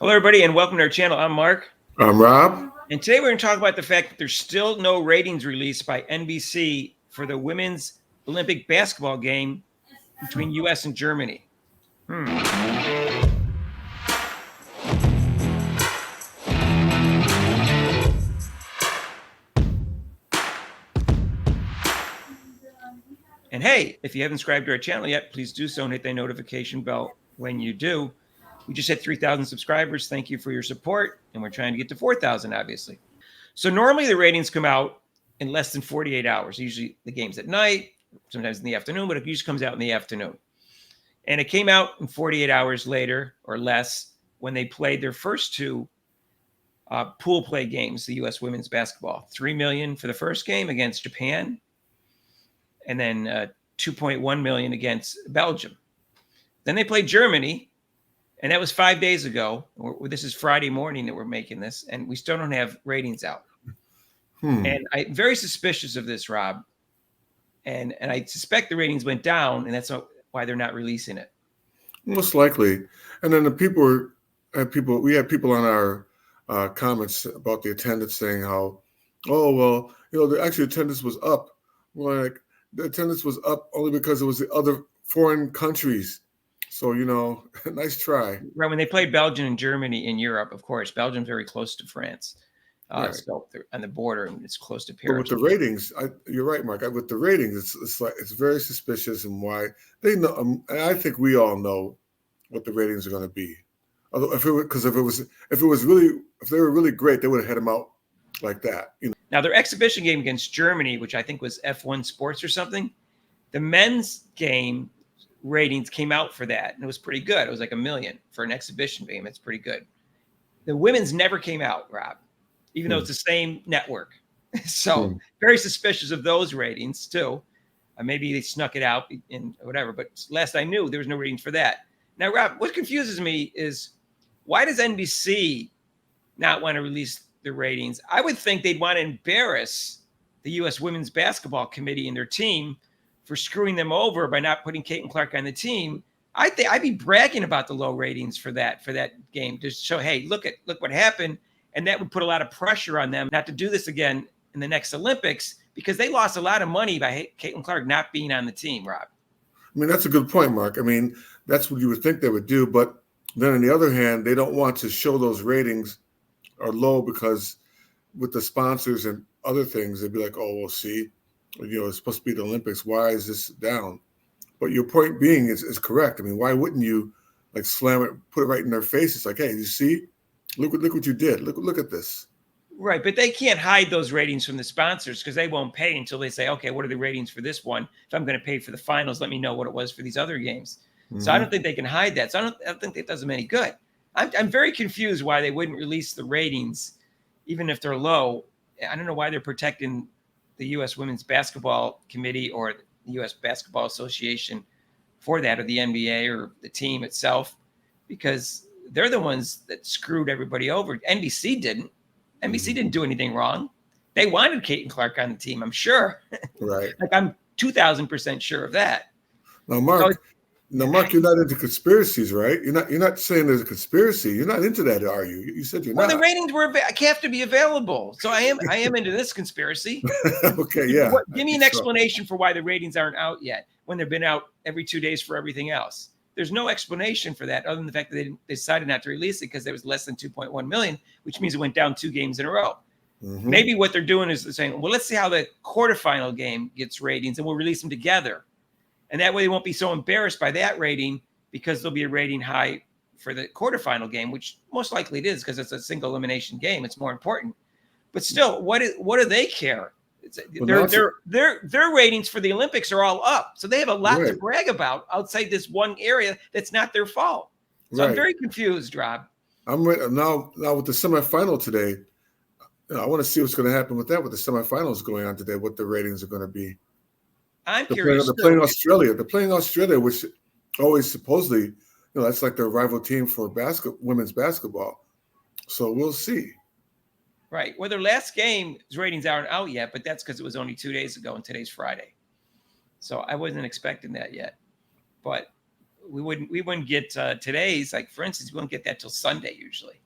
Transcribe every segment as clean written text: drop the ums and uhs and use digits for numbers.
Hello, everybody, and welcome to our channel. I'm Mark. I'm Rob. And today we're going to talk about the fact that there's still no ratings released by NBC for the women's Olympic basketball game between U.S. and Germany. And hey, if you haven't subscribed to our channel yet, please do so and hit the notification bell when you do. We just hit 3,000 subscribers. Thank you for your support. And we're trying to get to 4,000, obviously. So normally the ratings come out in less than 48 hours. Usually the game's at night, sometimes in the afternoon, but it usually comes out in the afternoon. And it came out in 48 hours later or less when they played their first two pool play games, the U.S. women's basketball. 3 million for the first game against Japan, and then 2.1 million against Belgium. Then they played Germany, and that was 5 days ago. This is Friday morning that we're making this, and we still don't have ratings out. And I'm very suspicious of this, Rob. And I suspect the ratings went down, and that's why they're not releasing it. Most likely. And then we had people on our comments about the attendance saying how, the actual attendance was up. Well, like the attendance was up only because it was the other foreign countries. So, nice try. Right. When they played Belgium and Germany in Europe, of course, Belgium's very close to France. Right. So they're on the border, and it's close to Paris. But with the ratings, you're right, Mark. With the ratings, it's very suspicious, and why they know. And I think we all know what the ratings are going to be. Although, if they were really great, they would have had them out like that. Now their exhibition game against Germany, which I think was F1 Sports or something, the men's game ratings came out for that, and it was pretty good. It was like 1 million for an exhibition game. It's pretty good. The women's never came out, Rob, even though it's the same network. So very suspicious of those ratings too. Maybe they snuck it out in whatever, but last I knew, there was no ratings for that. Now, Rob, what confuses me is why does NBC not want to release the ratings? I would think they'd want to embarrass the U.S. Women's Basketball Committee and their team for screwing them over by not putting Caitlin Clark on the team. I'd be bragging about the low ratings for that game to show, hey, look what happened. And that would put a lot of pressure on them not to do this again in the next Olympics, because they lost a lot of money by Caitlin Clark not being on the team, Rob. I mean, that's a good point, Mark. I mean, that's what you would think they would do. But then on the other hand, they don't want to show those ratings are low because with the sponsors and other things, they'd be like, oh, well, see, it's supposed to be the Olympics. Why is this down? But your point being is correct. I mean, why wouldn't you like slam it, put it right in their face? It's like, hey, you see, look what you did. Look at this. Right, but they can't hide those ratings from the sponsors because they won't pay until they say, okay, what are the ratings for this one? If I'm going to pay for the finals, let me know what it was for these other games. So I don't think they can hide that. So I don't think that does them any good. I'm very confused why they wouldn't release the ratings, even if they're low. I don't know why they're protecting the U.S. Women's Basketball Committee or the U.S. Basketball Association for that, or the NBA or the team itself, because they're the ones that screwed everybody over. NBC didn't. NBC didn't do anything wrong. They wanted Caitlin Clark on the team, I'm sure. Right. Like I'm 2,000% sure of that. Now, Mark, you're not into conspiracies, right? You're not saying there's a conspiracy. You're not into that, are you? You said you're not. Well, the ratings have to be available. So I am into this conspiracy. Okay, yeah. Give me an explanation for why the ratings aren't out yet when they've been out every 2 days for everything else. There's no explanation for that other than the fact that they decided not to release it because there was less than 2.1 million, which means it went down 2 games in a row. Maybe what they're doing is they're saying, well, let's see how the quarterfinal game gets ratings and we'll release them together. And that way they won't be so embarrassed by that rating because there'll be a rating high for the quarterfinal game, which most likely it is because it's a single elimination game. It's more important. But still, what do they care? Their ratings for the Olympics are all up. So they have a lot to brag about outside this one area that's not their fault. So I'm very confused, Rob. I'm ready now with the semifinal today. I want to see what's going to happen with that, with the semifinals going on today, what the ratings are going to be. I'm curious. They're playing Australia. They're playing Australia, which always supposedly, that's like their rival team for women's basketball. So we'll see. Right. Well, their last game's ratings aren't out yet, but that's because it was only 2 days ago and today's Friday. So I wasn't expecting that yet. But we wouldn't get today's, like for instance, we wouldn't get that till Sunday usually.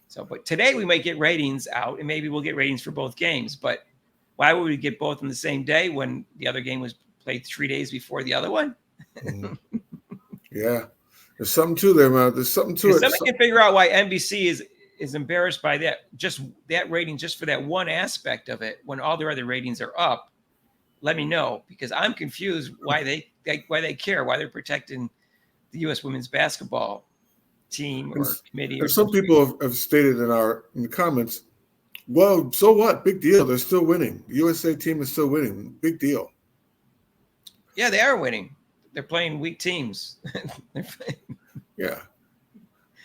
So, but today we might get ratings out, and maybe we'll get ratings for both games. But why would we get both on the same day when the other game was played 3 days before the other one? Yeah, there's something to there, man. There's something to it. Somebody can figure out why NBC is embarrassed by that rating just for that one aspect of it when all their other ratings are up. Let me know, because I'm confused why they care, why they're protecting the U.S. women's basketball team or committee. And some people have stated in the comments, well, so what? Big deal. They're still winning. The USA team is still winning. Big deal. Yeah, they are winning. They're playing weak teams. Yeah.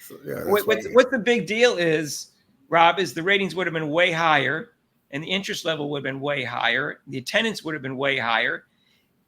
So, yeah. What the big deal is, Rob, is the ratings would have been way higher, and the interest level would have been way higher. The attendance would have been way higher,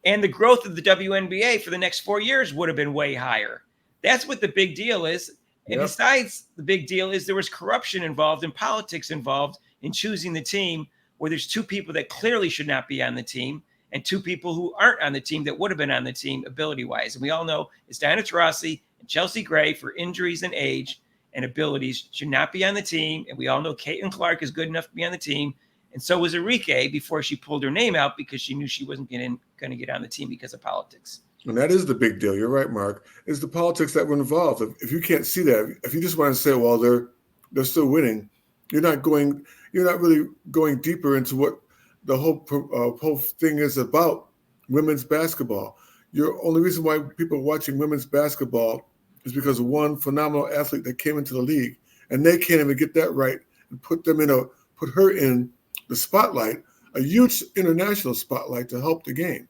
and the growth of the WNBA for the next 4 years would have been way higher. That's what the big deal is. And besides, the big deal is there was corruption involved and politics involved in choosing the team, where there's two people that clearly should not be on the team and two people who aren't on the team that would have been on the team ability-wise. And we all know it's Diana Taurasi and Chelsea Gray, for injuries and age and abilities, should not be on the team. And we all know Caitlin Clark is good enough to be on the team. And so was Enrique before she pulled her name out, because she knew she wasn't going to get on the team because of politics. And that is the big deal. You're right, Mark. It's the politics that were involved. If you can't see that, if you just want to say, well, they're still winning, you're not really going deeper into what the whole thing is about women's basketball. Your only reason why people are watching women's basketball is because of one phenomenal athlete that came into the league, and they can't even get that right and put her in the spotlight, a huge international spotlight to help the game.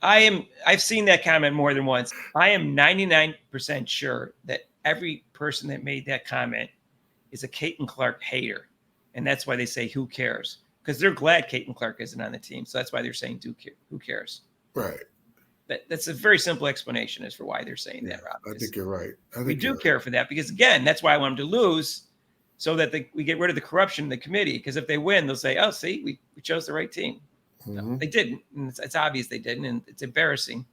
I've seen that comment more than once. I am 99% sure that every person that made that comment is a Caitlin Clark hater. And that's why they say, who cares? Because they're glad Caitlin Clark isn't on the team. So that's why they're saying, who cares? Right. That's a very simple explanation as for why they're saying that, Rob. I think you're right. We do care for that, because, again, that's why I want them to lose, so that we get rid of the corruption in the committee. Because if they win, they'll say, oh, see, we chose the right team. No, they didn't. And it's obvious they didn't, and it's embarrassing.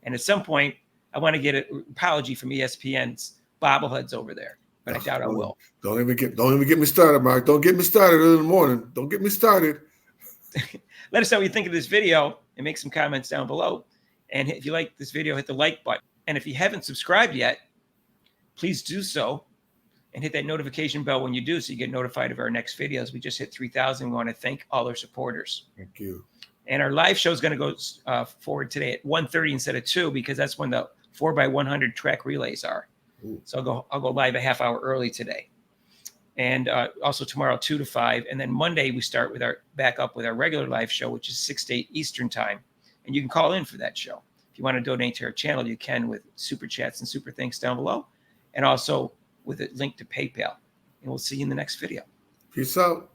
And at some point, I want to get an apology from ESPN's bobbleheads over there, but I doubt I will. Don't even get me started, Mark. Don't get me started in the morning. Don't get me started. Let us know what you think of this video and make some comments down below. And if you like this video, hit the like button. And if you haven't subscribed yet, please do so. And hit that notification bell when you do, so you get notified of our next videos. We just hit 3,000. We want to thank all our supporters. Thank you. And our live show is going to go forward today at 1:30 instead of 2, because that's when the 4x100 track relays are. Ooh. So I'll go live a half hour early today. And also tomorrow, 2 to 5. And then Monday, we start back up with our regular live show, which is 6 to 8 Eastern time. And you can call in for that show. If you want to donate to our channel, you can with super chats and super thanks down below. And also with a link to PayPal. And we'll see you in the next video. Peace out.